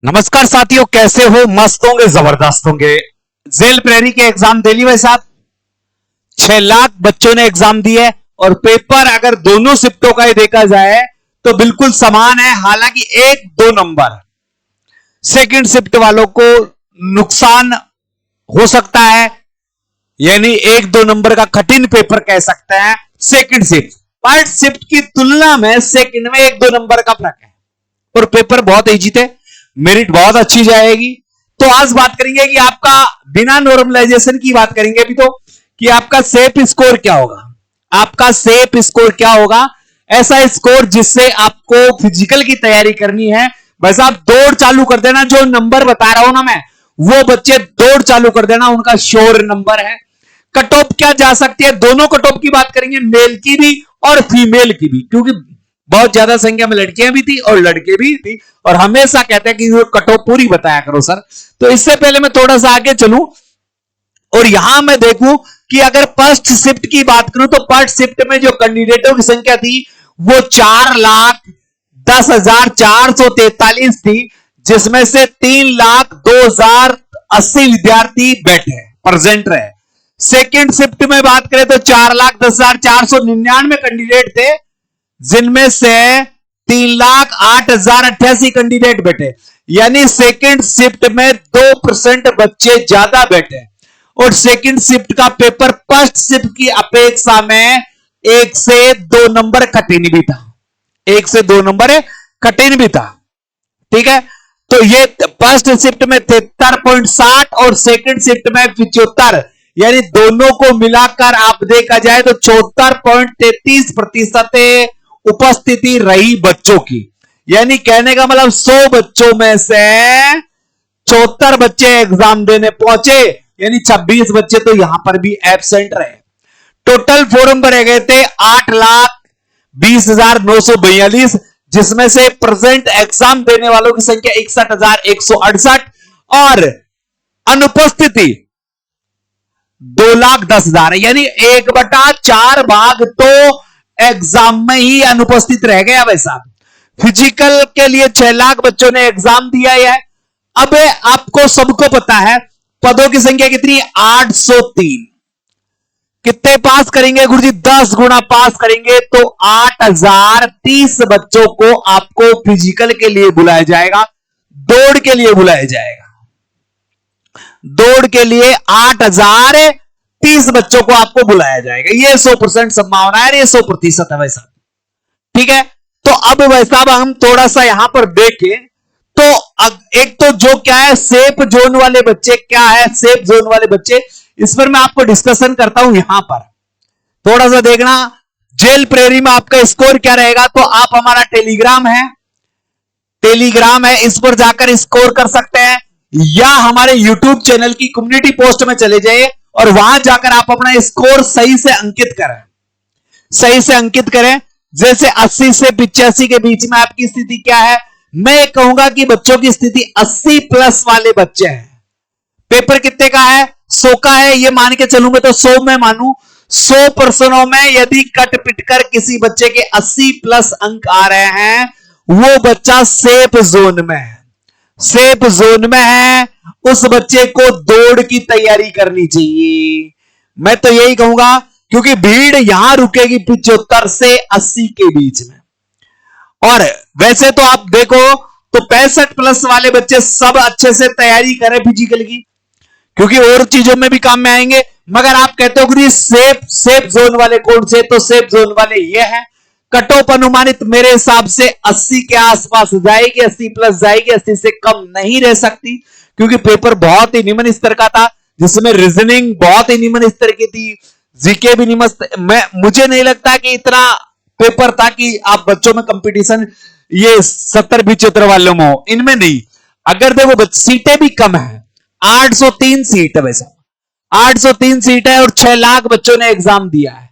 नमस्कार साथियों, कैसे हो? मस्त होंगे, जबरदस्त होंगे। जेल प्रेरी के एग्जाम दे ली भाई साहब। 6 लाख बच्चों ने एग्जाम दिए और पेपर अगर दोनों शिफ्टों का ही देखा जाए तो बिल्कुल समान है। हालांकि 1-2 नंबर सेकंड शिफ्ट वालों को नुकसान हो सकता है, यानी 1-2 नंबर का कठिन पेपर कह सकते हैं सेकंड शिफ्ट। फर्स्ट शिफ्ट की तुलना में सेकंड में 1-2 नंबर का फर्क है और पेपर बहुत इजी थे, मेरिट बहुत अच्छी जाएगी। तो आज बात करेंगे कि आपका बिना नॉर्मलाइजेशन की बात करेंगे अभी तो कि आपका सेफ स्कोर क्या होगा। आपका सेफ स्कोर क्या होगा? ऐसा स्कोर जिससे आपको फिजिकल की तैयारी करनी है। बस आप दौड़ चालू कर देना, जो नंबर बता रहा हूं ना मैं, वो बच्चे दौड़ चालू कर देना, उनका श्योर नंबर है। कट ऑफ क्या जा सकती है? दोनों कट ऑफ की बात करेंगे, मेल की भी और फीमेल की भी, क्योंकि बहुत ज्यादा संख्या में लड़कियां भी थी और लड़के भी थी और हमेशा कहते हैं कि कट ऑफ पूरी बताया करो सर। तो इससे पहले मैं थोड़ा सा आगे चलूं और यहां मैं देखूं कि अगर फर्स्ट शिफ्ट की बात करूं तो फर्स्ट शिफ्ट में जो कैंडिडेटों की संख्या थी वो 4,10,443 थी, जिसमें से 3,02,080 विद्यार्थी बैठे प्रेजेंट रहे। सेकेंड शिफ्ट में बात करें तो 4,10,499 कैंडिडेट थे, जिनमें से 3,08,088 कैंडिडेट बैठे, यानी सेकेंड शिफ्ट में 2% बच्चे ज्यादा बैठे। और सेकेंड शिफ्ट का पेपर फर्स्ट शिफ्ट की अपेक्षा में 1 से 2 नंबर कठिन भी था, 1 से 2 नंबर कठिन भी था। ठीक है, तो ये फर्स्ट शिफ्ट में 73.60 और सेकेंड शिफ्ट में 75, यानी दोनों को मिलाकर आप देखा जाए तो 74.33% उपस्थिति रही बच्चों की। यानी कहने का मतलब 100 बच्चों में से 74 बच्चे एग्जाम देने पहुंचे, यानी 26 बच्चे तो यहां पर भी एब्सेंट रहे। टोटल फॉर्म भरे गए थे 8,20,942, जिसमें से प्रेजेंट एग्जाम देने वालों की संख्या 61,168 और अनुपस्थिति 2,10,000 है, यानी 1/4 भाग तो एग्जाम में ही अनुपस्थित रह गया। भाई साहब, फिजिकल के लिए 6 लाख बच्चों ने एग्जाम दिया है। अब आपको सबको पता है पदों की संख्या कितनी? 803। कितने पास करेंगे गुरुजी? 10 गुना पास करेंगे तो 8,030 बच्चों को आपको फिजिकल के लिए बुलाया जाएगा, दौड़ के लिए बुलाया जाएगा। दौड़ के लिए 8,030 बच्चों को आपको बुलाया जाएगा। ये 100% संभावना है, ये 100% है वैसा। ठीक है, तो अब वैसा हम थोड़ा सा यहां पर देखें तो एक तो जो क्या है सेफ जोन वाले बच्चे, क्या है सेफ जोन वाले बच्चे, इस पर मैं आपको डिस्कशन करता हूं। यहां पर थोड़ा सा देखना, जेल प्रेरी में आपका स्कोर क्या रहेगा। तो आप हमारा टेलीग्राम है, इस पर जाकर स्कोर कर सकते हैं, या हमारे यूट्यूब चैनल की कम्युनिटी पोस्ट में चले जाइए और वहां जाकर आप अपना स्कोर सही से अंकित करें। जैसे 80 से 85 के बीच में आपकी स्थिति क्या है? मैं कहूंगा कि बच्चों की स्थिति 80+ वाले बच्चे हैं। पेपर कितने का है? 100 का है, ये मान के चलूंगा तो 100 में मानू। 100 पर्सनों में यदि कट पिट कर किसी बच्चे के 80+ अंक आ रहे हैं, वो बच्चा सेफ जोन में है, उस बच्चे को दौड़ की तैयारी करनी चाहिए। मैं तो यही कहूंगा, क्योंकि भीड़ यहां रुकेगी 75 से 80 के बीच में। और वैसे तो आप देखो तो 65+ वाले बच्चे सब अच्छे से तैयारी करें फिजिकल की, क्योंकि और चीजों में भी काम में आएंगे। मगर आप कहते हो कि सेफ जोन वाले कौन से? तो सेफ जोन वाले ये हैं। कट ऑफ अनुमानित मेरे हिसाब से 80 के आसपास जाएगी, 80+ जाएगी, 80 से कम नहीं रह सकती, क्योंकि पेपर बहुत ही निम्न स्तर का था, जिसमें रीजनिंग बहुत ही निम्न स्तर की थी, जीके भी निम्न। मुझे नहीं लगता कि इतना पेपर था कि आप बच्चों में कंपटीशन ये 70-75 वालों में हो, इनमें नहीं। अगर देखो सीटें भी कम है, 803 सीट है, वैसे 803 सीट है और 6 लाख बच्चों ने एग्जाम दिया है,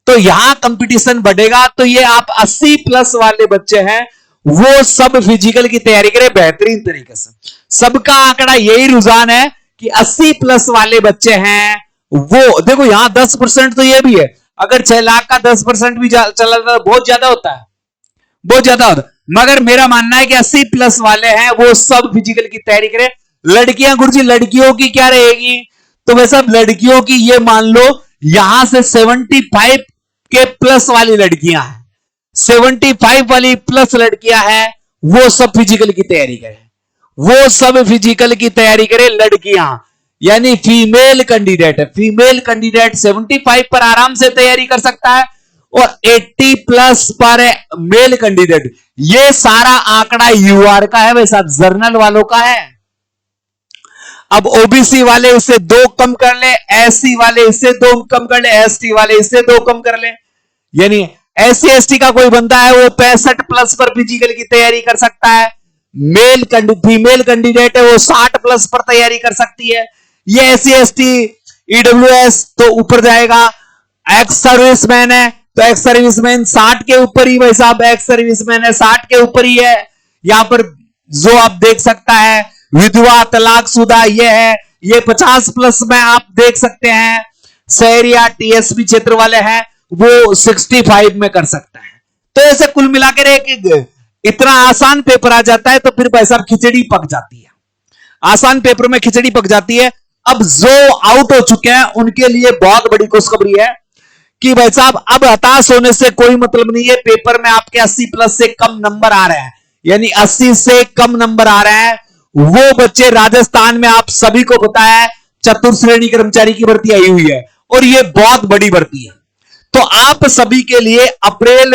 तो यहां कंपटीशन बढ़ेगा। तो ये आप 80+ वाले बच्चे हैं, वो सब फिजिकल की तैयारी करें बेहतरीन तरीके से। सबका आंकड़ा यही रुझान है कि 80+ वाले बच्चे हैं वो। देखो यहां 10% तो ये भी है, अगर 6 लाख का 10% भी चला तो बहुत ज्यादा होता है, बहुत ज्यादा होता है। मगर मेरा मानना है कि 80 प्लस वाले हैं वो सब फिजिकल की तैयारी करें। लड़कियां गुरुजी, लड़कियों की क्या रहेगी? तो वैसे लड़कियों की ये मान लो यहां से 75 के प्लस वाली लड़कियां हैं, 75 वाली प्लस लड़कियां हैं, वो सब फिजिकल की तैयारी करें, वो सब फिजिकल की तैयारी करें लड़कियां, यानी फीमेल कैंडिडेट है। फीमेल कैंडिडेट 75 पर आराम से तैयारी कर सकता है और 80 प्लस पर मेल कैंडिडेट। ये सारा आंकड़ा यूआर का है, वैसा जर्नल वालों का है। अब ओबीसी वाले इससे 2 कम कर ले, एससी वाले इससे 2 कम कर ले, एसटी वाले इससे 2 कम कर ले, यानी एससी एसटी का कोई बंदा है वो 65 प्लस पर फिजिकल की तैयारी कर सकता है। फीमेल कैंडिडेट है वो 60 प्लस पर तैयारी कर सकती है। ये एससी एसटी ईडब्ल्यूएस तो ऊपर जाएगा। एक्स सर्विसमैन है तो एक्स सर्विसमैन 60 के ऊपर ही, भाई साहब एक्स सर्विसमैन है 60 के ऊपर ही है। यहां पर जो आप देख सकता है विधवा तलाकशुदा ये है, ये 50 प्लस में आप देख सकते हैं। शहरी या टीएसपी क्षेत्र वाले हैं वो 65 में कर सकता है। तो ऐसे कुल मिलाकर एक इतना आसान पेपर आ जाता है तो फिर भाई साहब खिचड़ी पक जाती है, आसान पेपर में खिचड़ी पक जाती है। अब जो आउट हो चुके हैं उनके लिए बहुत बड़ी खुशखबरी है कि भाई साहब अब हताश होने से कोई मतलब नहीं है। पेपर में आपके 80 प्लस से कम नंबर आ रहे हैं, यानी 80 से कम नंबर आ रहे हैं, वो बच्चे राजस्थान में आप सभी को पता है चतुर्थ श्रेणी कर्मचारी की भर्ती आई हुई है और ये बहुत बड़ी भर्ती है। तो आप सभी के लिए अप्रैल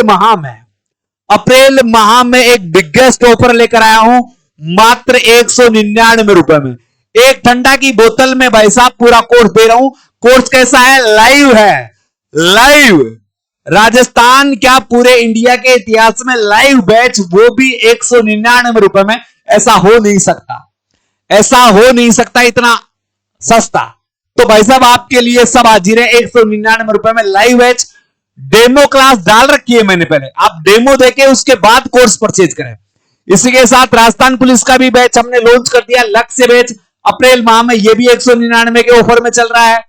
माह में एक बिगेस्ट ऑफर लेकर आया हूं, मात्र 199 रुपए में। एक ठंडा की बोतल में भाई साहब पूरा कोर्स दे रहा हूं। कोर्स कैसा है? लाइव है, लाइव। राजस्थान क्या पूरे इंडिया के इतिहास में लाइव बैच, वो भी 199 रुपए में। ऐसा हो नहीं सकता, ऐसा हो नहीं सकता इतना सस्ता। तो भाई साहब आपके लिए सब हाजिर है 199 रुपए में लाइव बैच। डेमो क्लास डाल रखी है मैंने, पहले आप डेमो देके उसके बाद कोर्स परचेज करें। इसी के साथ राजस्थान पुलिस का भी बैच हमने लॉन्च कर दिया, लक्ष्य बैच अप्रैल माह में, ये भी 199 के ऑफर में चल रहा है।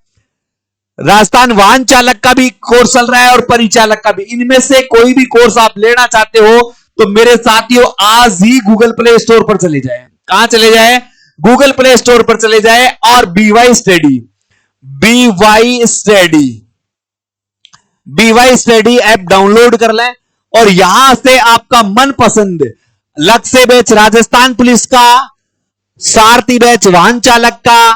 राजस्थान वाहन चालक का भी कोर्स चल रहा है और परिचालक का भी। इनमें से कोई भी कोर्स आप लेना चाहते हो तो मेरे साथियों आज ही गूगल प्ले स्टोर पर चले जाए। कहां चले जाए? गूगल प्ले स्टोर पर चले जाए और बीवाई स्टडी ऐप डाउनलोड कर लें और यहां से आपका मनपसंद लक्ष्य बैच राजस्थान पुलिस का, सारथी बैच वाहन चालक का,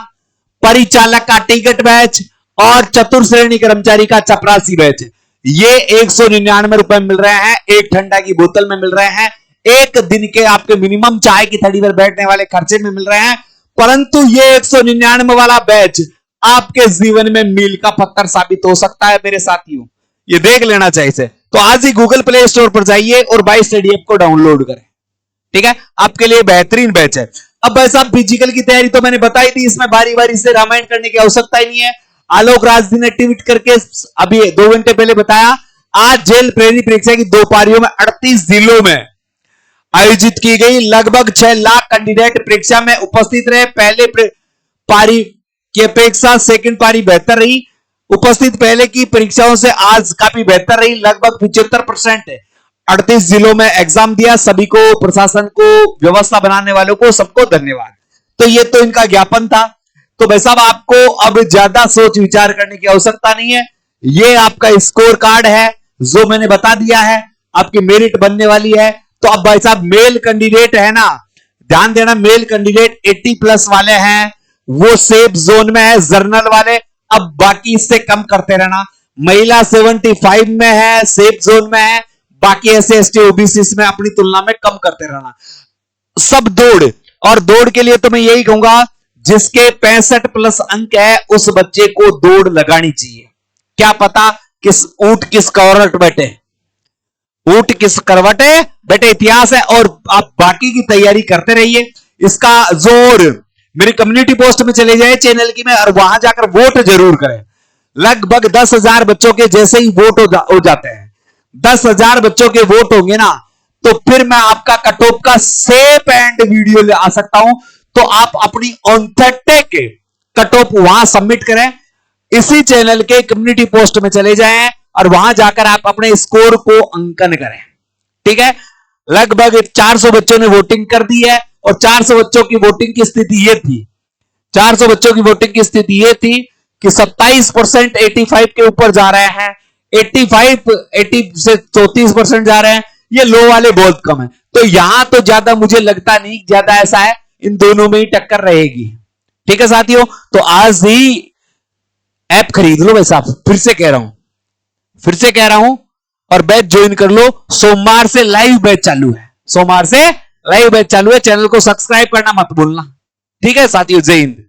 परिचालक का टिकट बैच और चतुर्थ श्रेणी कर्मचारी का चपरासी बैच, ये 199 रुपए मिल रहे हैं, एक ठंडा की बोतल में मिल रहे हैं, एक दिन के आपके मिनिमम चाय की थड़ी पर बैठने वाले खर्चे में मिल रहे हैं। परंतु ये 199 वाला बैच आपके जीवन में मील का पत्थर साबित हो सकता है मेरे साथियों, ये देख लेना चाहिए। तो आज ही गूगल प्ले स्टोर पर जाइए और बाई स्टडी ऐप को डाउनलोड करें, ठीक है? आपके लिए बेहतरीन बैच है। अब भाई साहब फिजिकल की तैयारी तो मैंने बताई थी, इसमें बारी बारी से रामायण करने की आवश्यकता ही नहीं है। आलोक राज ने ट्वीट करके अभी 2 घंटे पहले बताया, आज जेल प्रेरी परीक्षा की 2 पारियों में 38 जिलों में आयोजित की गई। लगभग 6 लाख कैंडिडेट परीक्षा में उपस्थित रहे। पहले पारी की अपेक्षा सेकंड पारी बेहतर रही। उपस्थित पहले की परीक्षाओं से आज काफी बेहतर रही। लगभग 75% 38 जिलों में एग्जाम दिया। सभी को, प्रशासन को, व्यवस्था बनाने वालों को, सबको धन्यवाद। तो ये तो इनका ज्ञापन था। तो भाई साहब आपको अब ज्यादा सोच विचार करने की आवश्यकता नहीं है। ये आपका स्कोर कार्ड है जो मैंने बता दिया है, आपकी मेरिट बनने वाली है। तो अब भाई साहब मेल कैंडिडेट है ना, ध्यान देना, मेल कैंडिडेट 80 प्लस वाले हैं वो सेफ जोन में है, जर्नल वाले अब बाकी इससे कम करते रहना। महिला 75 में है, सेफ जोन में है, बाकी एससी एसटी ओबीसी में अपनी तुलना में कम करते रहना। सब दौड़, और दौड़ के लिए तो मैं यही कहूंगा जिसके 65 प्लस अंक है उस बच्चे को दौड़ लगानी चाहिए। क्या पता किस ऊंट किस करवट बैठे, ऊंट किस करवट है बेटे, इतिहास है। और आप बाकी की तैयारी करते रहिए। इसका जोर मेरी कम्युनिटी पोस्ट में चले जाए चैनल की में, और वहां जाकर वोट जरूर करें। लगभग 10,000 बच्चों के जैसे ही वोट हो जाते हैं, 10,000 बच्चों के वोट होंगे ना, तो फिर मैं आपका कट ऑफ का सेफ एंड वीडियो ले आ सकता हूं। तो आप अपनी ऑथेंटिक कट ऑफ वहां सबमिट करें, इसी चैनल के कम्युनिटी पोस्ट में चले जाएं और वहां जाकर आप अपने स्कोर को अंकन करें, ठीक है? लगभग 400 बच्चों ने वोटिंग कर दी है और 400 बच्चों की वोटिंग की स्थिति यह थी, 400 बच्चों की वोटिंग की स्थिति यह थी कि 27% 85 के ऊपर जा रहे हैं, 80 से 34% जा रहे हैं। ये लो वाले बहुत कम है, तो यहां तो ज्यादा मुझे लगता नहीं ज्यादा ऐसा है, इन दोनों में ही टक्कर रहेगी। ठीक है साथियों, तो आज ही ऐप खरीद लो भाई साहब, फिर से कह रहा हूं और बैच ज्वाइन कर लो। सोमवार से लाइव बैच चालू है, सोमवार से लाइव बैच चालू है। चैनल को सब्सक्राइब करना मत भूलना। ठीक है साथियों, जय हिंद।